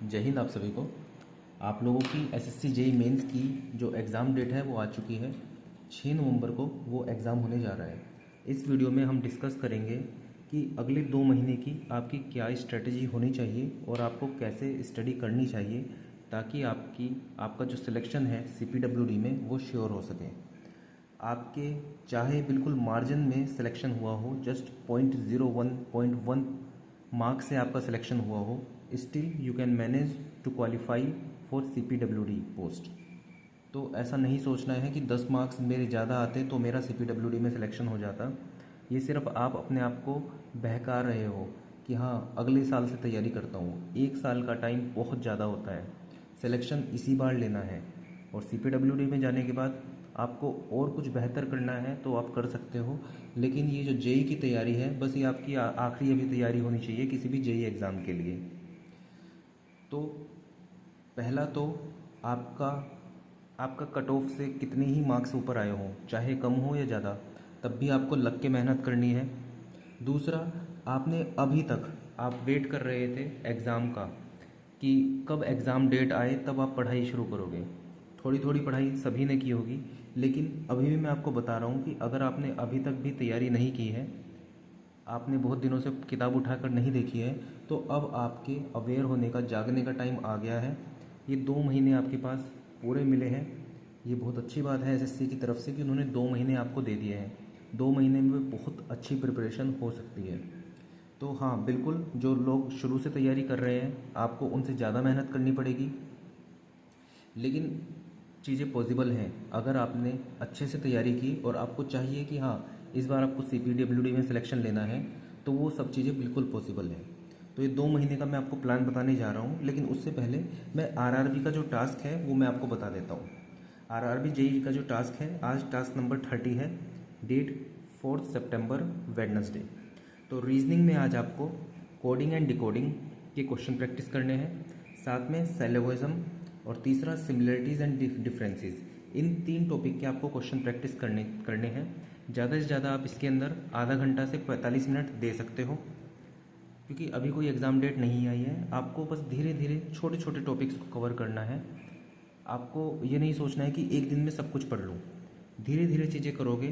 जय हिंद आप सभी को। आप लोगों की एसएससी जेई मेंस की जो एग्ज़ाम डेट है वो आ चुकी है। 6 नवंबर को वो एग्ज़ाम होने जा रहा है। इस वीडियो में हम डिस्कस करेंगे कि अगले 2 महीने की आपकी क्या स्ट्रेटजी होनी चाहिए और आपको कैसे स्टडी करनी चाहिए ताकि आपका जो सिलेक्शन है सीपीडब्ल्यूडी में वो श्योर हो सके। आपके चाहे बिल्कुल मार्जिन में सिलेक्शन हुआ हो, जस्ट 0.01 मार्क्स से आपका सिलेक्शन हुआ हो, still you can manage to qualify for CPWD post. तो ऐसा नहीं सोचना है कि 10 मार्क्स मेरे ज़्यादा आते तो मेरा सीपीडब्ल्यूडी में सिलेक्शन हो जाता। ये सिर्फ आप अपने आप को बहका रहे हो कि हाँ अगले साल से तैयारी करता हूँ। 1 साल का टाइम बहुत ज़्यादा होता है, सिलेक्शन इसी बार लेना है और सीपीडब्ल्यूडी में जाने के बाद आपको और कुछ बेहतर करना है तो आप कर सकते हो। लेकिन ये जो जेई की तैयारी है बस ये आपकी आखिरी अभी तैयारी होनी चाहिए किसी भी जेई एग्ज़ाम के लिए। तो पहला तो आपका आपका कट ऑफ से कितने ही मार्क्स ऊपर आए हों, चाहे कम हो या ज़्यादा, तब भी आपको लग के मेहनत करनी है। दूसरा, आपने अभी तक आप वेट कर रहे थे एग्ज़ाम का कि कब एग्ज़ाम डेट आए तब आप पढ़ाई शुरू करोगे। थोड़ी थोड़ी पढ़ाई सभी ने की होगी, लेकिन अभी भी मैं आपको बता रहा हूँ कि अगर आपने अभी तक भी तैयारी नहीं की है, आपने बहुत दिनों से किताब उठाकर नहीं देखी है, तो अब आपके अवेयर होने का, जागने का टाइम आ गया है। ये 2 महीने आपके पास पूरे मिले हैं। ये बहुत अच्छी बात है एसएससी की तरफ से कि उन्होंने 2 महीने आपको दे दिए हैं। 2 महीने में बहुत अच्छी प्रिपरेशन हो सकती है। तो हाँ बिल्कुल, जो लोग शुरू से तैयारी कर रहे हैं आपको उनसे ज़्यादा मेहनत करनी पड़ेगी, लेकिन चीज़ें पॉसिबल हैं अगर आपने अच्छे से तैयारी की और आपको चाहिए कि हाँ इस बार आपको सीपीडब्ल्यूडी में सिलेक्शन लेना है, तो वो सब चीज़ें बिल्कुल पॉसिबल हैं। तो ये 2 महीने का मैं आपको प्लान बताने जा रहा हूँ, लेकिन उससे पहले मैं आरआरबी का जो टास्क है वो मैं आपको बता देता हूँ। आरआरबी जेई का जो टास्क है, आज टास्क नंबर 30 है, डेट 4 सितंबर, वेडनेसडे। तो रीजनिंग में आज आपको कोडिंग एंड डिकोडिंग के क्वेश्चन प्रैक्टिस करने हैं, साथ में सेलेबोइज्म और तीसरा similarities and differences. In 3 topic के आपको क्वेश्चन प्रैक्टिस करने हैं। ज़्यादा से ज़्यादा आप इसके अंदर आधा घंटा से 45 मिनट दे सकते हो, क्योंकि अभी कोई एग्ज़ाम डेट नहीं आई है। आपको बस धीरे धीरे छोटे छोटे टॉपिक्स को कवर करना है। आपको ये नहीं सोचना है कि एक दिन में सब कुछ पढ़ लूँ। धीरे धीरे चीज़ें करोगे,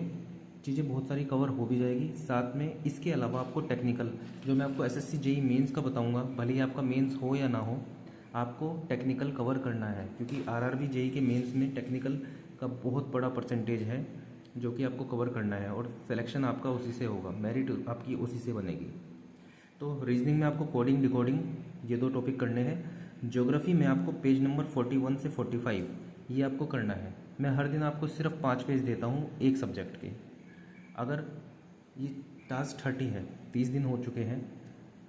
चीज़ें बहुत सारी कवर हो भी जाएगी। साथ में इसके अलावा आपको टेक्निकल, जो मैं आपको एसएससी जेई मेंस का बताऊंगा, भले ही आपका मेंस हो या ना हो, आपको टेक्निकल कवर करना है, क्योंकि आरआरबी जेई के मेंस में टेक्निकल का बहुत बड़ा परसेंटेज है जो कि आपको कवर करना है और सिलेक्शन आपका उसी से होगा, मेरिट आपकी उसी से बनेगी। तो रीजनिंग में आपको कोडिंग डिकोडिंग ये 2 टॉपिक करने हैं। ज्योग्राफी में आपको पेज नंबर 41 से 45 ये आपको करना है। मैं हर दिन आपको सिर्फ 5 पेज देता हूँ एक सब्जेक्ट के। अगर ये टास्क 30 है, 30 दिन हो चुके हैं,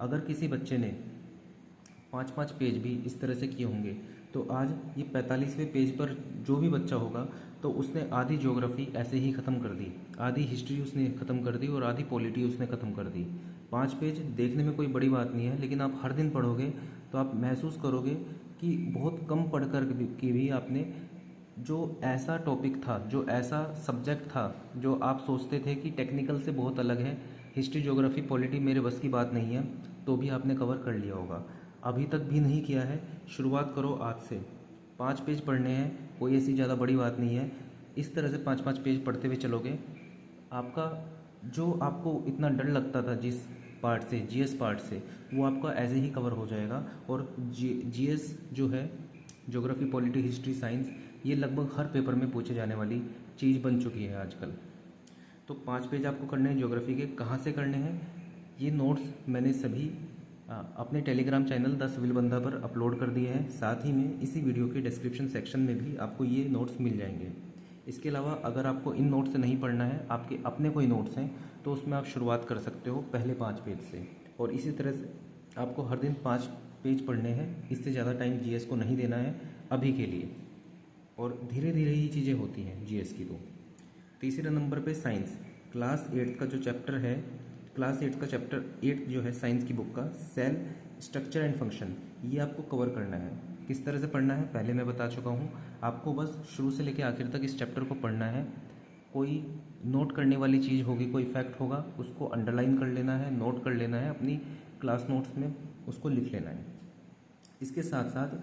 अगर किसी बच्चे ने 5-5 पेज भी इस तरह से किए होंगे तो आज ये 45वें पेज पर जो भी बच्चा होगा तो उसने आधी ज्योग्राफी ऐसे ही ख़त्म कर दी, आधी हिस्ट्री उसने ख़त्म कर दी और आधी पॉलिटी उसने ख़त्म कर दी। 5 पेज देखने में कोई बड़ी बात नहीं है, लेकिन आप हर दिन पढ़ोगे तो आप महसूस करोगे कि बहुत कम पढ़कर की भी आपने जो ऐसा टॉपिक था, जो ऐसा सब्जेक्ट था जो आप सोचते थे कि टेक्निकल से बहुत अलग है, हिस्ट्री ज्योग्राफी पॉलिटी मेरे बस की बात नहीं है, तो भी आपने कवर कर लिया होगा। अभी तक भी नहीं किया है, शुरुआत करो आज से। 5 पेज पढ़ने हैं, कोई ऐसी ज़्यादा बड़ी बात नहीं है। इस तरह से 5-5 पेज पढ़ते हुए चलोगे, आपका जो आपको इतना डर लगता था जिस पार्ट से, जीएस पार्ट से, वो आपका ऐसे ही कवर हो जाएगा। और जीएस जो है, ज्योग्राफी पॉलिटी हिस्ट्री साइंस, ये लगभग हर पेपर में पूछे जाने वाली चीज़ बन चुकी है आजकल। तो 5 पेज आपको करने हैं ज्योग्राफी के। कहाँ से करने हैं ये नोट्स मैंने सभी अपने टेलीग्राम चैनल द सिविल बंदा पर अपलोड कर दिए हैं। साथ ही में इसी वीडियो के डिस्क्रिप्शन सेक्शन में भी आपको ये नोट्स मिल जाएंगे। इसके अलावा अगर आपको इन नोट्स से नहीं पढ़ना है, आपके अपने कोई नोट्स हैं, तो उसमें आप शुरुआत कर सकते हो पहले 5 पेज से। और इसी तरह से आपको हर दिन 5 पेज पढ़ने हैं, इससे ज़्यादा टाइम जीएस को नहीं देना है अभी के लिए। और धीरे धीरे ही चीज़ें होती हैं जीएस की। तो तीसरे नंबर पे साइंस, क्लास 8 का जो चैप्टर है, क्लास 8 का चैप्टर 8 जो है साइंस की बुक का, सेल स्ट्रक्चर एंड फंक्शन, ये आपको कवर करना है। किस तरह से पढ़ना है पहले मैं बता चुका हूँ, आपको बस शुरू से लेकर आखिर तक इस चैप्टर को पढ़ना है। कोई नोट करने वाली चीज़ होगी, कोई फैक्ट होगा, उसको अंडरलाइन कर लेना है, नोट कर लेना है, अपनी क्लास नोट्स में उसको लिख लेना है। इसके साथ साथ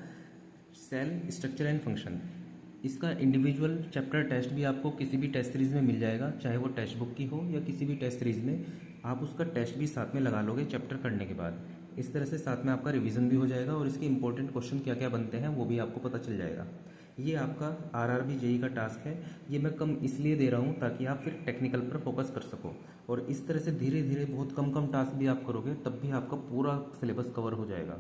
सेल स्ट्रक्चर एंड फंक्शन, इसका इंडिविजुअल चैप्टर टेस्ट भी आपको किसी भी टेस्ट सीरीज़ में मिल जाएगा, चाहे वो टेक्स्ट बुक की हो या किसी भी टेस्ट सीरीज़ में। आप उसका टेस्ट भी साथ में लगा लोगे चैप्टर करने के बाद। इस तरह से साथ में आपका रिवीजन भी हो जाएगा और इसके इंपॉर्टेंट क्वेश्चन क्या क्या बनते हैं वो भी आपको पता चल जाएगा। ये आपका आरआरबी जेई का टास्क है। ये मैं कम इसलिए दे रहा हूँ ताकि आप फिर टेक्निकल पर फोकस कर सको, और इस तरह से धीरे धीरे बहुत कम कम टास्क भी आप करोगे तब भी आपका पूरा सिलेबस कवर हो जाएगा।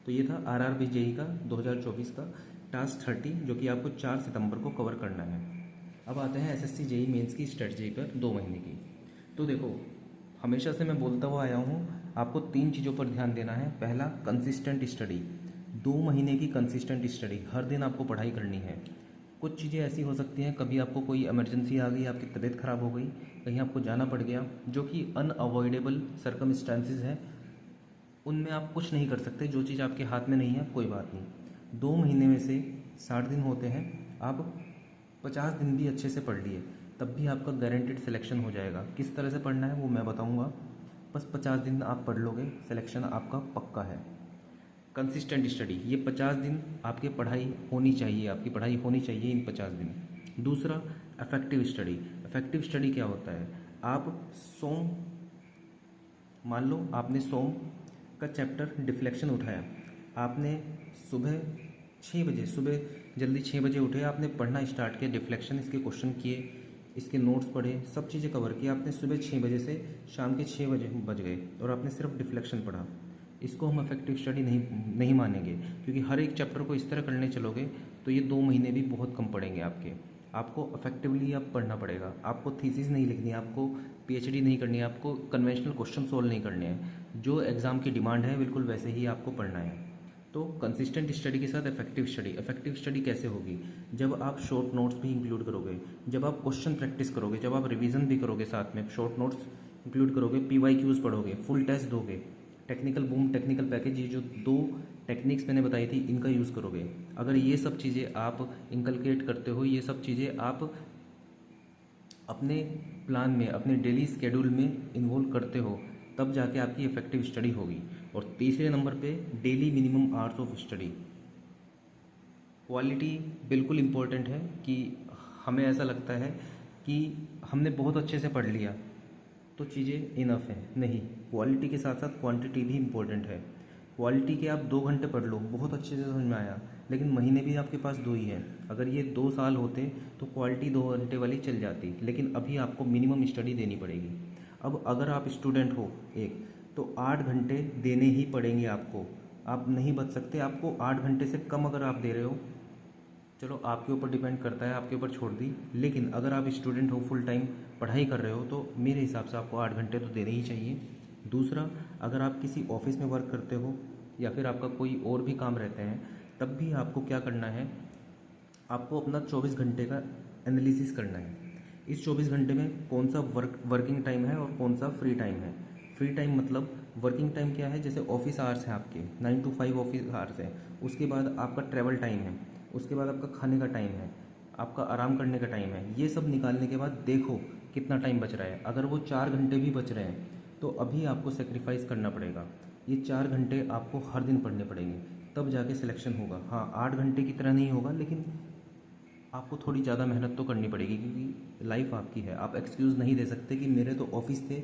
तो ये था आरआरबी जेई का 2024 का टास्क 30, जो कि आपको 4 सितंबर को कवर करना है। अब आते हैं एसएससी जेई मेंस की स्ट्रेटजी पर 2 महीने की। तो देखो, हमेशा से मैं बोलता हुआ आया हूँ, आपको 3 चीज़ों पर ध्यान देना है। पहला, कंसिस्टेंट स्टडी। 2 महीने की कंसिस्टेंट स्टडी, हर दिन आपको पढ़ाई करनी है। कुछ चीज़ें ऐसी हो सकती हैं, कभी आपको कोई इमरजेंसी आ गई, आपकी तबीयत ख़राब हो गई, कहीं आपको जाना पड़ गया, जो कि अनअवॉइडेबल सर्कमस्टांसिस है, उनमें आप कुछ नहीं कर सकते। जो चीज़ आपके हाथ में नहीं है, कोई बात नहीं। 2 महीने में से 60 दिन होते हैं, आप 50 दिन भी अच्छे से पढ़ लिए तब भी आपका गारंटेड सिलेक्शन हो जाएगा। किस तरह से पढ़ना है वो मैं बताऊंगा, बस 50 दिन आप पढ़ लोगे, सिलेक्शन आपका पक्का है। कंसिस्टेंट स्टडी, ये 50 दिन आपकी पढ़ाई होनी चाहिए, आपकी पढ़ाई होनी चाहिए इन 50 दिन। दूसरा, अफेक्टिव स्टडी। अफेक्टिव स्टडी क्या होता है? आप सोम, मान लो आपने सोम का चैप्टर डिफ्लेक्शन उठाया, आपने सुबह 6 बजे, सुबह जल्दी 6 बजे उठे, आपने पढ़ना स्टार्ट किया डिफ्लेक्शन, इसके क्वेश्चन किए, इसके नोट्स पढ़े, सब चीज़ें कवर की। आपने सुबह 6 बजे से शाम के 6 बजे बज गए और आपने सिर्फ डिफ्लेक्शन पढ़ा, इसको हम इफेक्टिव स्टडी नहीं मानेंगे, क्योंकि हर एक चैप्टर को इस तरह करने चलोगे तो ये 2 महीने भी बहुत कम पड़ेंगे आपके। आपको इफेक्टिवली अब पढ़ना पड़ेगा। आपको थीसिस नहीं लिखनी है, आपको पीएचडी नहीं करनी है, आपको कन्वेंशनल क्वेश्चन सोल्व नहीं करने हैं। जो एग्ज़ाम की डिमांड है बिल्कुल वैसे ही आपको पढ़ना है। तो कंसिस्टेंट स्टडी के साथ इफेक्टिव स्टडी। इफेक्टिव स्टडी कैसे होगी? जब आप शॉर्ट नोट्स भी इंक्लूड करोगे, जब आप क्वेश्चन प्रैक्टिस करोगे, जब आप रिवीजन भी करोगे, साथ में शॉर्ट नोट्स इंक्लूड करोगे, पीवाईक्यूज पढ़ोगे, फुल टेस्ट दोगे, टेक्निकल बूम, टेक्निकल पैकेज, ये जो 2 टेक्निक्स मैंने बताई थी इनका यूज़ करोगे। अगर ये सब चीज़ें आप इंकलकेट करते हो, ये सब चीज़ें आप अपने प्लान में, अपने डेली स्केड्यूल में इन्वॉल्व करते हो, तब जाके आपकी इफेक्टिव स्टडी होगी। और तीसरे नंबर पे, daily minimum hours of study. Quality बिल्कुल इम्पोर्टेंट है, कि हमें ऐसा लगता है कि हमने बहुत अच्छे से पढ़ लिया तो चीज़ें इनफ हैं, नहीं, क्वालिटी के साथ साथ क्वांटिटी भी इम्पोर्टेंट है। क्वालिटी के आप 2 घंटे पढ़ लो, बहुत अच्छे से समझ में आया, लेकिन महीने भी आपके पास 2 ही हैं। अगर ये 2 साल होते तो क्वालिटी 2 घंटे वाली चल जाती, लेकिन अभी आपको मिनिमम स्टडी देनी पड़ेगी। अब अगर आप स्टूडेंट हो एक, तो 8 घंटे देने ही पड़ेंगे आपको, आप नहीं बच सकते। आपको 8 घंटे से कम अगर आप दे रहे हो, चलो आपके ऊपर डिपेंड करता है, आपके ऊपर छोड़ दी, लेकिन अगर आप स्टूडेंट हो, फुल टाइम पढ़ाई कर रहे हो, तो मेरे हिसाब से आपको 8 घंटे तो देने ही चाहिए। दूसरा, अगर आप किसी ऑफिस में वर्क करते हो या फिर आपका कोई और भी काम रहते हैं, तब भी आपको क्या करना है, आपको अपना 24 घंटे का एनालिसिस करना है। इस 24 घंटे में कौन सा वर्किंग टाइम है और कौन सा फ्री टाइम है। फ्री टाइम मतलब वर्किंग टाइम क्या है, जैसे ऑफिस आवर्स हैं आपके, 9 to 5 ऑफिस आवर्स हैं, उसके बाद आपका ट्रैवल टाइम है, उसके बाद आपका खाने का टाइम है, आपका आराम करने का टाइम है। ये सब निकालने के बाद देखो कितना टाइम बच रहा है। अगर वो 4 घंटे भी बच रहे हैं तो अभी आपको सेक्रीफाइस करना पड़ेगा। ये 4 घंटे आपको हर दिन पढ़ने पड़ेंगे, तब जाके सिलेक्शन होगा। हाँ, 8 घंटे की तरह नहीं होगा, लेकिन आपको थोड़ी ज़्यादा मेहनत तो करनी पड़ेगी, क्योंकि लाइफ आपकी है। आप एक्सक्यूज़ नहीं दे सकते कि मेरे तो ऑफिस थे,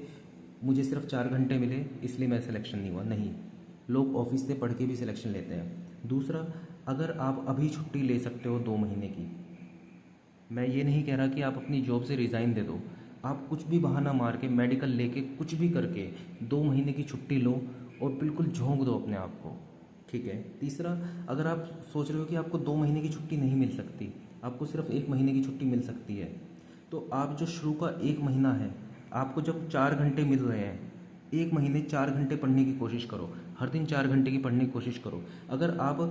मुझे सिर्फ 4 घंटे मिले इसलिए मैं सिलेक्शन नहीं हुआ। नहीं, लोग ऑफिस से पढ़ के भी सिलेक्शन लेते हैं। दूसरा, अगर आप अभी छुट्टी ले सकते हो 2 महीने की, मैं ये नहीं कह रहा कि आप अपनी जॉब से रिज़ाइन दे दो, आप कुछ भी बहाना मार के, मेडिकल लेके, कुछ भी करके 2 महीने की छुट्टी लो और बिल्कुल झोंक दो अपने आप को, ठीक है। तीसरा, अगर आप सोच रहे हो कि आपको 2 महीने की छुट्टी नहीं मिल सकती, आपको सिर्फ 1 महीने की छुट्टी मिल सकती है, तो आप जो शुरू का 1 महीना है, आपको जब 4 घंटे मिल रहे हैं, 1 महीने 4 घंटे पढ़ने की कोशिश करो, हर दिन 4 घंटे की पढ़ने की कोशिश करो। अगर आप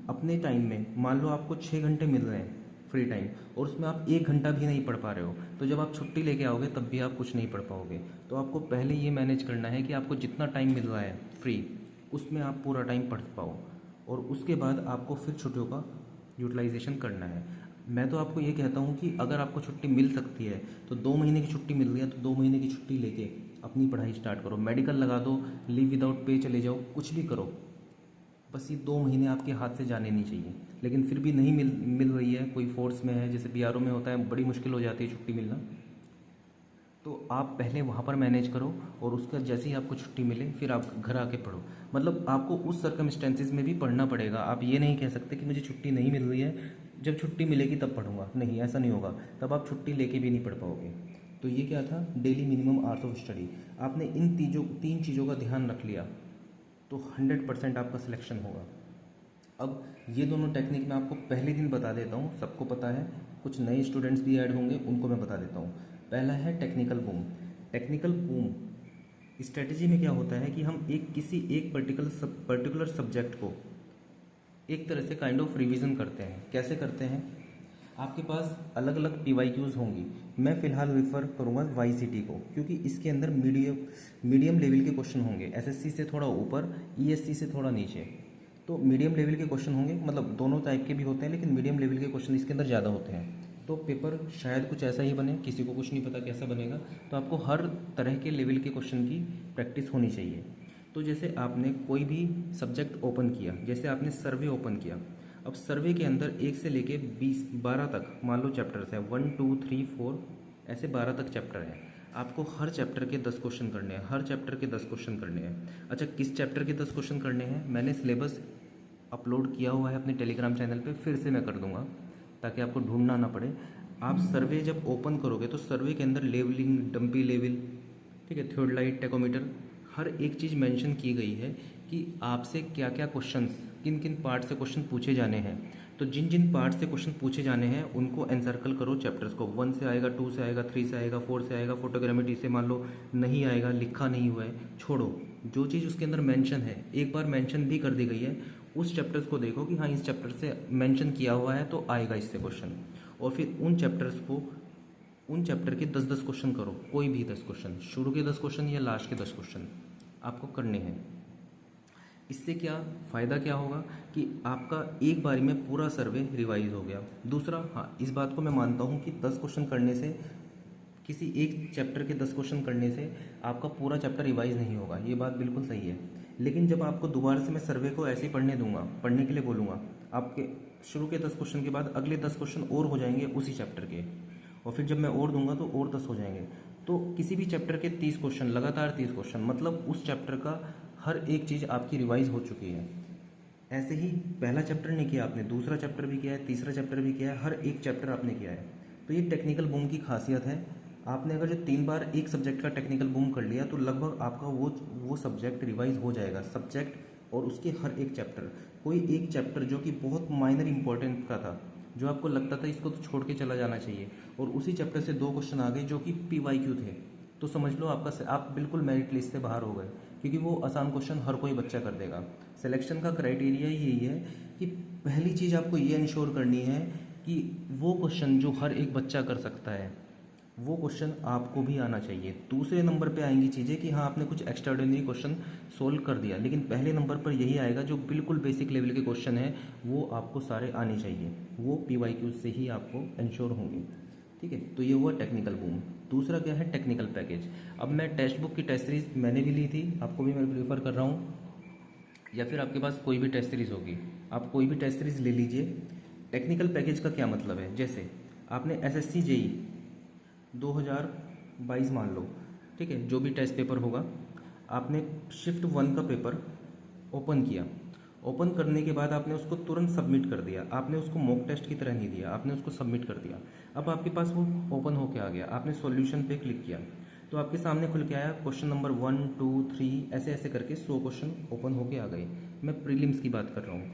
अपने टाइम में, मान लो आपको 6 घंटे मिल रहे हैं फ्री टाइम, और उसमें आप 1 घंटा भी नहीं पढ़ पा रहे हो, तो जब आप छुट्टी लेके आओगे तब भी आप कुछ नहीं पढ़ पाओगे। तो आपको पहले ये मैनेज करना है कि आपको जितना टाइम मिल रहा है फ्री, उसमें आप पूरा टाइम पढ़ पाओ, और उसके बाद आपको फिर छुट्टियों का यूटिलाइजेशन करना है। मैं तो आपको ये कहता हूँ कि अगर आपको छुट्टी मिल सकती है, तो 2 महीने की छुट्टी मिल रही है तो 2 महीने की छुट्टी लेके अपनी पढ़ाई स्टार्ट करो। मेडिकल लगा दो, लीव विदाउट पे चले जाओ, कुछ भी करो, बस ये 2 महीने आपके हाथ से जाने नहीं चाहिए। लेकिन फिर भी नहीं मिल रही है, कोई फोर्स में है, जैसे बीआरओ में होता है, बड़ी मुश्किल हो जाती है छुट्टी मिलना, तो आप पहले वहाँ पर मैनेज करो और उसका जैसे ही आपको छुट्टी मिले फिर आप घर आके पढ़ो। मतलब आपको उस सर्कमस्टेंसेस में भी पढ़ना पड़ेगा। आप ये नहीं कह सकते कि मुझे छुट्टी नहीं मिल रही है, जब छुट्टी मिलेगी तब पढ़ूंगा, नहीं, ऐसा नहीं होगा। तब आप छुट्टी लेके भी नहीं पढ़ पाओगे। तो ये क्या था, daily minimum hours of study. आपने इन तीन चीज़ों का ध्यान रख लिया तो 100% आपका सिलेक्शन होगा। अब ये दोनों टेक्निक मैं आपको पहले दिन बता देता हूँ, सबको पता है, कुछ नए स्टूडेंट्स भी ऐड होंगे, उनको मैं बता देता हूँ। पहला है technical boom. Technical boom strategy में क्या होता है कि हम किसी एक पर्टिकुलर सब्जेक्ट को एक तरह से काइंड ऑफ रिवीजन करते हैं। कैसे करते हैं, आपके पास अलग अलग PYQs होंगी। मैं फ़िलहाल रेफ़र करूँगा YCT को, क्योंकि इसके अंदर मीडियम लेवल के क्वेश्चन होंगे। SSC से थोड़ा ऊपर, ESC से थोड़ा नीचे, तो मीडियम लेवल के क्वेश्चन होंगे। मतलब दोनों टाइप के भी होते हैं, लेकिन मीडियम लेवल के क्वेश्चन इसके अंदर ज़्यादा होते हैं। तो पेपर शायद कुछ ऐसा ही बने, किसी को कुछ नहीं पता कैसा बनेगा। तो आपको हर तरह के लेवल के क्वेश्चन की प्रैक्टिस होनी चाहिए। तो जैसे आपने कोई भी सब्जेक्ट ओपन किया, जैसे आपने सर्वे ओपन किया, अब सर्वे के अंदर 1 से लेके 12 तक मान लो चैप्टर्स है, 1 2 3 4 ऐसे 12 तक चैप्टर है। आपको हर चैप्टर के 10 क्वेश्चन करने हैं, हर चैप्टर के 10 क्वेश्चन करने हैं। अच्छा, किस चैप्टर के 10 क्वेश्चन करने हैं, मैंने सिलेबस अपलोड किया हुआ है अपने टेलीग्राम चैनल पे, फिर से मैं कर दूंगा ताकि आपको ढूंढना ना पड़े। आप सर्वे जब ओपन करोगे तो सर्वे के अंदर लेवलिंग, डंपी लेवल, ठीक है, थियोडलाइट, टेकोमीटर, हर एक चीज़ मेंशन की गई है कि आपसे क्या क्या क्वेश्चंस, किन किन पार्ट से क्वेश्चन पूछे जाने हैं। तो जिन जिन पार्ट से क्वेश्चन पूछे जाने हैं उनको एनसर्कल करो चैप्टर्स को। 1 से आएगा, 2 से आएगा, 3 से आएगा, 4 से आएगा। फोटोग्रामेट्री से मान लो नहीं आएगा, लिखा नहीं हुआ है, छोड़ो। जो चीज़ उसके अंदर मेंशन है, एक बार मेंशन भी कर दी गई है, उस चैप्टर्स को देखो कि हाँ इस चैप्टर से मेंशन किया हुआ है तो आएगा इससे क्वेश्चन। और फिर उन चैप्टर्स को, उन चैप्टर के 10-10 क्वेश्चन करो, कोई भी 10 क्वेश्चन, शुरू के 10 क्वेश्चन या लास्ट के 10 क्वेश्चन आपको करने हैं। इससे क्या फ़ायदा क्या होगा कि आपका एक बारी में पूरा सर्वे रिवाइज हो गया। दूसरा, हाँ, इस बात को मैं मानता हूँ कि 10 क्वेश्चन करने से, किसी एक चैप्टर के 10 क्वेश्चन करने से आपका पूरा चैप्टर रिवाइज नहीं होगा, ये बात बिल्कुल सही है। लेकिन जब आपको दोबारा से मैं सर्वे को ऐसे ही पढ़ने दूंगा, पढ़ने के लिए बोलूँगा, आपके शुरू के 10 क्वेश्चन के बाद अगले 10 क्वेश्चन और हो जाएंगे उसी चैप्टर के, और फिर जब मैं और दूंगा तो और 10 हो जाएंगे। तो किसी भी चैप्टर के 30 क्वेश्चन, लगातार 30 क्वेश्चन, मतलब उस चैप्टर का हर एक चीज़ आपकी रिवाइज हो चुकी है। ऐसे ही पहला चैप्टर नहीं किया आपने, दूसरा चैप्टर भी किया है, तीसरा चैप्टर भी किया है, हर एक चैप्टर आपने किया है। तो ये टेक्निकल बूम की खासियत है। आपने अगर जो 3 बार एक सब्जेक्ट का टेक्निकल बूम कर लिया तो लगभग आपका वो सब्जेक्ट रिवाइज हो जाएगा, सब्जेक्ट और उसके हर एक चैप्टर। कोई एक चैप्टर जो कि बहुत माइनर इंपॉर्टेंट का था, जो आपको लगता था इसको तो छोड़ के चला जाना चाहिए, और उसी चैप्टर से 2 क्वेश्चन आ गए जो कि PYQ थे, तो समझ लो आप बिल्कुल मेरिट लिस्ट से बाहर हो गए, क्योंकि वो आसान क्वेश्चन हर कोई बच्चा कर देगा। सिलेक्शन का क्राइटेरिया यही है कि पहली चीज़ आपको ये इंश्योर करनी है कि वो क्वेश्चन जो हर एक बच्चा कर सकता है, वो क्वेश्चन आपको भी आना चाहिए। दूसरे नंबर पे आएंगी चीज़ें कि हाँ आपने कुछ एक्स्ट्राऑर्डिनरी क्वेश्चन सोल्व कर दिया, लेकिन पहले नंबर पर यही आएगा जो बिल्कुल बेसिक लेवल के क्वेश्चन है, वो आपको सारे आने चाहिए, वो PYQ से ही आपको इंश्योर होंगे। ठीक है, तो ये हुआ टेक्निकल बूम। दूसरा क्या है, टेक्निकल पैकेज। अब मैं टेक्स्ट बुक की टेस्ट सीरीज मैंने भी ली थी, आपको भी मैं प्रीफर कर रहा हूँ, या फिर आपके पास कोई भी टेस्ट सीरीज होगी, आप कोई भी टेस्ट सीरीज ले लीजिए। टेक्निकल पैकेज का क्या मतलब है, जैसे आपने SSC JEE 2022 मान लो, ठीक है, जो भी टेस्ट पेपर होगा, आपने शिफ्ट 1 का पेपर ओपन किया। ओपन करने के बाद आपने उसको तुरंत सबमिट कर दिया, आपने उसको मॉक टेस्ट की तरह नहीं दिया, आपने उसको सबमिट कर दिया। अब आपके पास वो ओपन होके आ गया, आपने सॉल्यूशन पे क्लिक किया तो आपके सामने खुल के आया क्वेश्चन नंबर 1 2 3 ऐसे ऐसे करके 100 क्वेश्चन ओपन होके आ गए। मैं प्रीलिम्स की बात कर रहा हूँ,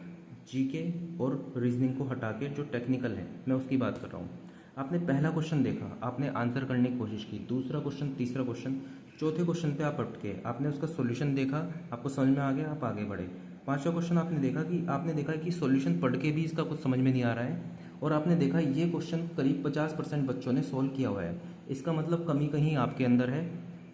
GK और रीजनिंग को हटा के जो टेक्निकल है मैं उसकी बात कर रहा हूँ। आपने पहला क्वेश्चन देखा, आपने आंसर करने की कोशिश की, दूसरा क्वेश्चन, तीसरा क्वेश्चन, चौथे क्वेश्चन पे आप अटके, आपने उसका सॉल्यूशन देखा, आपको समझ में आ गया, आप आगे बढ़े। पांचवा क्वेश्चन आपने देखा कि सॉल्यूशन पढ़ के भी इसका कुछ समझ में नहीं आ रहा है, और आपने देखा ये क्वेश्चन करीब 50% बच्चों ने सोल्व किया हुआ है। इसका मतलब कमी कहीं आपके अंदर है।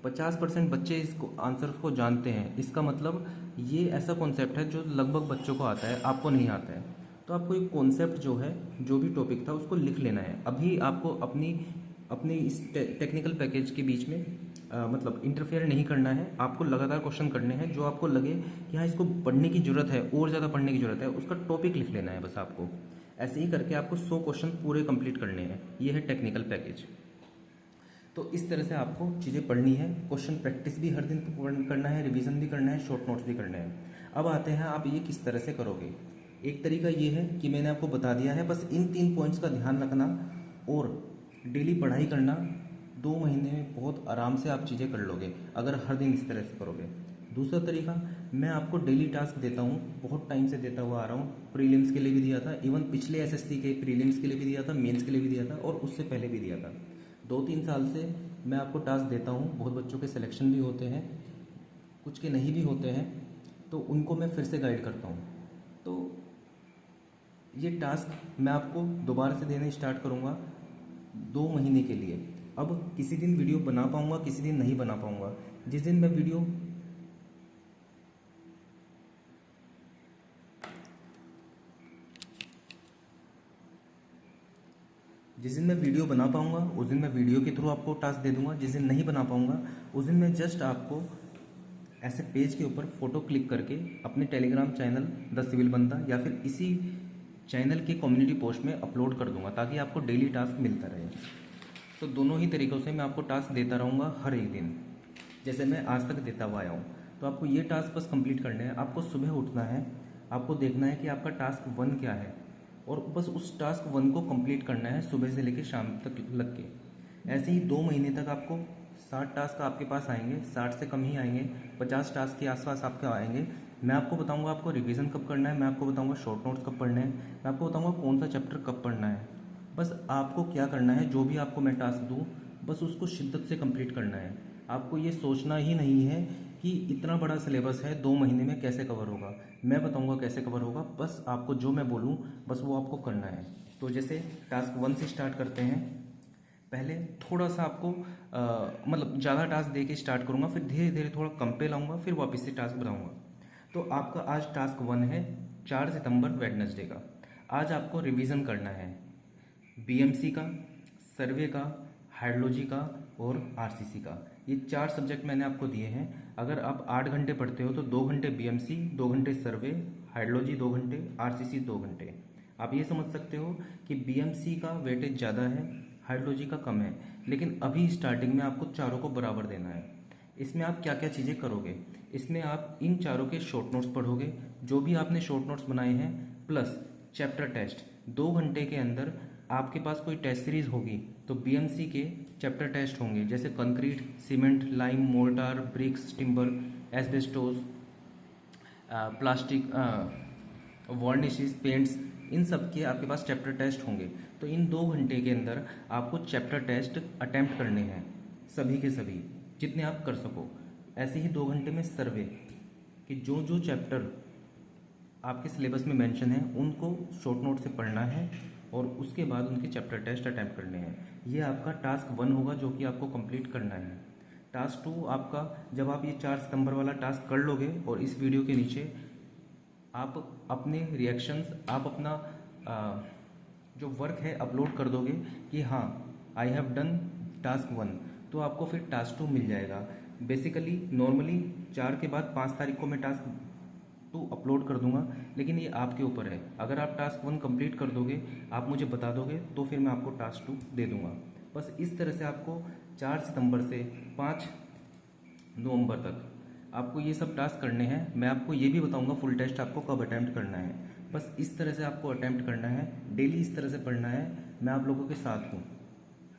50% बच्चे इसको आंसर को जानते हैं, इसका मतलब ये ऐसा कॉन्सेप्ट है जो लगभग बच्चों को आता है, आपको नहीं आता है। तो आपको एक कॉन्सेप्ट जो है, जो भी टॉपिक था उसको लिख लेना है। अभी आपको अपनी अपने इस टेक्निकल पैकेज के बीच में मतलब इंटरफेयर नहीं करना है। आपको लगातार क्वेश्चन करने हैं, जो आपको लगे कि हाँ इसको पढ़ने की ज़रूरत है, और ज़्यादा पढ़ने की ज़रूरत है, उसका टॉपिक लिख लेना है बस आपको। ऐसे ही करके आपको 100 क्वेश्चन पूरे कंप्लीट करने हैं। ये है टेक्निकल पैकेज। तो इस तरह से आपको चीज़ें पढ़नी है। क्वेश्चन प्रैक्टिस भी हर दिन करना है, रिवीजन भी करना है, शॉर्ट नोट्स भी करने हैं। अब आते हैं आप ये किस तरह से करोगे। एक तरीका ये है कि मैंने आपको बता दिया है, बस इन 3 पॉइंट्स का ध्यान रखना और डेली पढ़ाई करना। 2 महीने में बहुत आराम से आप चीज़ें कर लोगे अगर हर दिन इस तरह से करोगे। दूसरा तरीका, मैं आपको डेली टास्क देता हूँ, बहुत टाइम से देता हुआ आ रहा हूँ। प्रीलिम्स के लिए भी दिया था, इवन पिछले एसएससी के प्रीलिम्स के लिए भी दिया था, मेंस के लिए भी दिया था, और उससे पहले भी दिया था। 2-3 साल से मैं आपको टास्क देता हूँ। बहुत बच्चों के सिलेक्शन भी होते हैं, कुछ के नहीं भी होते हैं, तो उनको मैं फिर से गाइड करता हूँ। तो ये टास्क मैं आपको दोबारा से देने स्टार्ट करूँगा 2 महीने के लिए। अब किसी दिन वीडियो बना पाऊँगा, किसी दिन नहीं बना पाऊँगा। जिस दिन मैं वीडियो बना पाऊँगा उस दिन मैं वीडियो के थ्रू आपको टास्क दे दूँगा। जिस दिन नहीं बना पाऊँगा उस दिन मैं जस्ट आपको ऐसे पेज के ऊपर फ़ोटो क्लिक करके अपने टेलीग्राम चैनल द सिविल बंदा या फिर इसी चैनल के कम्युनिटी पोस्ट में अपलोड कर दूंगा, ताकि आपको डेली टास्क मिलता रहे। तो दोनों ही तरीक़ों से मैं आपको टास्क देता रहूँगा हर एक दिन, जैसे मैं आज तक देता हुआ आया हूँ। तो आपको ये टास्क बस कंप्लीट करने हैं। आपको सुबह उठना है, आपको देखना है कि आपका टास्क 1 क्या है, और बस उस टास्क 1 को कंप्लीट करना है सुबह से लेकर शाम तक लग के। ऐसे ही 2 महीने तक आपको 60 टास्क आपके पास आएंगे, 60 से कम ही आएंगे, 50 टास्क के आसपास आपके आएंगे। मैं आपको बताऊंगा आपको रिवीजन कब करना है, मैं आपको बताऊंगा शॉर्ट नोट्स कब पढ़ने हैं, मैं आपको बताऊंगा कौन सा चैप्टर कब पढ़ना है। बस आपको क्या करना है, जो भी आपको मैं टास्क दूँ बस उसको शिद्दत से कंप्लीट करना है। आपको ये सोचना ही नहीं है कि इतना बड़ा सिलेबस है 2 महीने में कैसे कवर होगा। मैं बताऊंगा कैसे कवर होगा, बस आपको जो मैं बोलूँ बस वो आपको करना है। तो जैसे टास्क 1 से स्टार्ट करते हैं। पहले थोड़ा सा आपको मतलब ज़्यादा टास्क दे के स्टार्ट करूँगा, फिर धीरे धीरे थोड़ा कम पे लाऊंगा, फिर वापस से टास्क बढ़ाऊँगा। तो आपका आज टास्क 1 है 4 सितंबर वेडनेसडे का। आज आपको रिवीजन करना है बीएमसी का, सर्वे का, हाइड्रोलॉजी का और आरसीसी का। ये 4 सब्जेक्ट मैंने आपको दिए हैं। अगर आप 8 घंटे पढ़ते हो तो 2 घंटे बीएमसी, 2 घंटे सर्वे, हाइड्रोलॉजी 2 घंटे, आरसीसी 2 घंटे। आप ये समझ सकते हो कि बीएमसी का वेटेज ज़्यादा है, हाइड्रोलॉजी का कम है, लेकिन अभी स्टार्टिंग में आपको चारों को बराबर देना है। इसमें आप क्या क्या चीज़ें करोगे, इसमें आप इन चारों के शॉर्ट नोट्स पढ़ोगे, जो भी आपने शॉर्ट नोट्स बनाए हैं, प्लस चैप्टर टेस्ट। 2 घंटे के अंदर आपके पास कोई टेस्ट सीरीज होगी तो बीएमसी के चैप्टर टेस्ट होंगे, जैसे concrete, cement, lime, mortar, bricks, timber, asbestos, plastic, varnishes, paints, इन सब के आपके पास चैप्टर टेस्ट होंगे। तो इन 2 घंटे के अंदर आपको चैप्टर टेस्ट अटेम्प्ट करने हैं, सभी के सभी जितने आप कर सको। ऐसे ही 2 घंटे में सर्वे कि जो जो चैप्टर आपके सिलेबस में मेंशन है उनको शॉर्ट नोट से पढ़ना है, और उसके बाद उनके चैप्टर टेस्ट अटेम्प्ट करने हैं। ये आपका टास्क 1 होगा जो कि आपको कंप्लीट करना है। टास्क 2 आपका, जब आप ये 4 सितंबर वाला टास्क कर लोगे और इस वीडियो के नीचे आप अपने रिएक्शंस, आप अपना जो वर्क है अपलोड कर दोगे कि हाँ आई हैव डन टास्क 1, तो आपको फिर टास्क 2 मिल जाएगा। बेसिकली नॉर्मली 4 के बाद 5 तारीख को मैं टास्क 2 अपलोड कर दूंगा, लेकिन ये आपके ऊपर है। अगर आप टास्क 1 कंप्लीट कर दोगे, आप मुझे बता दोगे, तो फिर मैं आपको टास्क 2 दे दूंगा। बस इस तरह से आपको 4 सितंबर से 5 नवंबर तक आपको ये सब टास्क करने हैं। मैं आपको ये भी बताऊंगा फुल टेस्ट आपको कब अटैम्प्ट करना है। बस इस तरह से आपको अटैम्प्ट करना है, डेली इस तरह से पढ़ना है। मैं आप लोगों के साथ हूँ।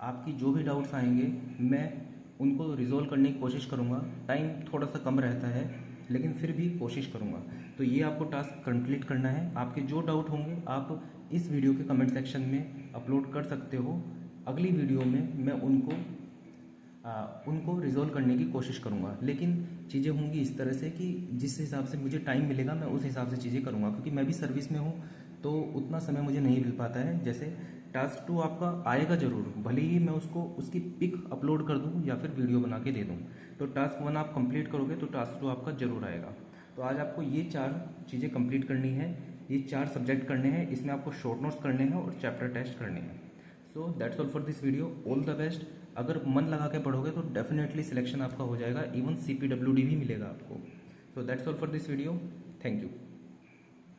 आपकी जो भी डाउट्स आएंगे मैं उनको रिजोल्व करने की कोशिश करूँगा। टाइम थोड़ा सा कम रहता है, लेकिन फिर भी कोशिश करूँगा। तो ये आपको टास्क कंप्लीट करना है। आपके जो डाउट होंगे आप इस वीडियो के कमेंट सेक्शन में अपलोड कर सकते हो। अगली वीडियो में मैं उनको रिजोल्व करने की कोशिश करूँगा, लेकिन चीज़ें होंगी इस तरह से कि जिस हिसाब से मुझे टाइम मिलेगा मैं उस हिसाब से चीज़ें करूँगा, क्योंकि मैं भी सर्विस में हूँ तो उतना समय मुझे नहीं मिल पाता है। जैसे टास्क 2 आपका आएगा ज़रूर, भले ही मैं उसकी पिक अपलोड कर दूँ या फिर वीडियो बना के दे दूँ। तो टास्क 1 आप कंप्लीट करोगे तो टास्क 2 आपका ज़रूर आएगा। तो आज आपको ये 4 चीज़ें कंप्लीट करनी है, ये 4 सब्जेक्ट करने हैं। इसमें आपको शॉर्ट नोट्स करने हैं और चैप्टर टेस्ट करने हैं। So that's all for this video, all the best. अगर मन लगा के पढ़ोगे तो डेफिनेटली सिलेक्शन आपका हो जाएगा, इवन CPWD भी मिलेगा आपको। So that's all for this video, thank you.